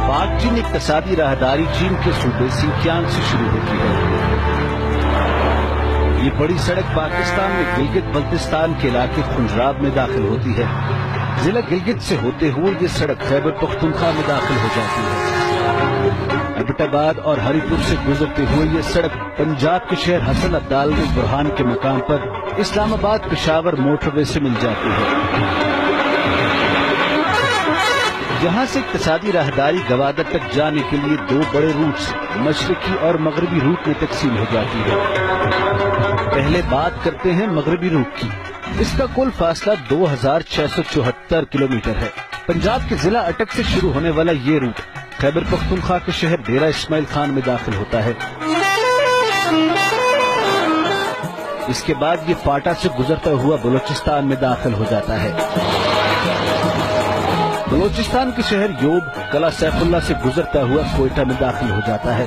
پاک چین اقتصادی راہداری چین کے صوبے سنکیانگ سے شروع ہوتی ہے۔ یہ بڑی سڑک پاکستان میں گلگت بلتستان کے علاقے پنجاب میں داخل ہوتی ہے۔ ضلع گلگت سے ہوتے ہوئے یہ سڑک خیبر پختونخوا میں داخل ہو جاتی ہے۔ ایبٹ آباد اور ہری پور سے گزرتے ہوئے یہ سڑک پنجاب کے شہر حسن عبدال میں برہان کے مقام پر اسلام آباد پشاور موٹر وے سے مل جاتی ہے۔ یہاں سے اقتصادی راہداری گوادر تک جانے کے لیے دو بڑے روٹس مشرقی اور مغربی روٹ میں تقسیم ہو جاتی ہے۔ پہلے بات کرتے ہیں مغربی روٹ کی۔ اس کا کل فاصلہ 2674 کلومیٹر ہے۔ پنجاب کے ضلع اٹک سے شروع ہونے والا یہ روٹ خیبر پختونخوا کے شہر ڈیرہ اسماعیل خان میں داخل ہوتا ہے۔ اس کے بعد یہ پاٹا سے گزرتا ہوا بلوچستان میں داخل ہو جاتا ہے۔ بلوچستان کے شہر یوب قلعہ سیف اللہ سے گزرتا ہوا کوئٹہ میں داخل ہو جاتا ہے۔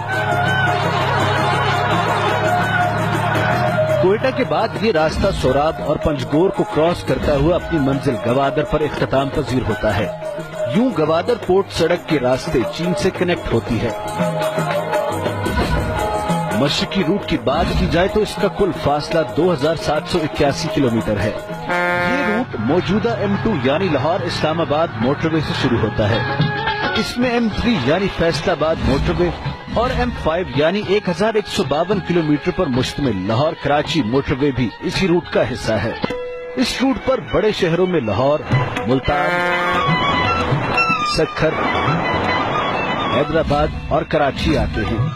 کوئٹہ کے بعد یہ راستہ سوراب اور پنجگور کو کراس کرتا ہوا اپنی منزل گوادر پر اختتام پذیر ہوتا ہے۔ یوں گوادر پورٹ سڑک کے راستے چین سے کنیکٹ ہوتی ہے۔ مشرقی روٹ کی بات کی جائے تو اس کا کل فاصلہ 2781 کلومیٹر ہے۔ یہ روٹ موجودہ M2 یعنی لاہور اسلام آباد موٹر وے سے شروع ہوتا ہے۔ اس میں M3 یعنی فیصل آباد موٹر وے اور M5 یعنی 1152 کلومیٹر پر مشتمل لاہور کراچی موٹر وے بھی اسی روٹ کا حصہ ہے۔ اس روٹ پر بڑے شہروں میں لاہور، ملتان، سکھر، حیدرآباد اور کراچی آتے ہیں۔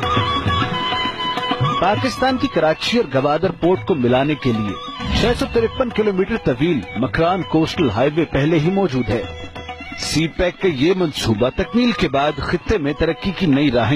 پاکستان کی کراچی اور گوادر پورٹ کو ملانے کے لیے 653 کلومیٹر طویل مکران کوسٹل ہائی وے پہلے ہی موجود ہے۔ سی پیک کا یہ منصوبہ تکمیل کے بعد خطے میں ترقی کی نئی راہیں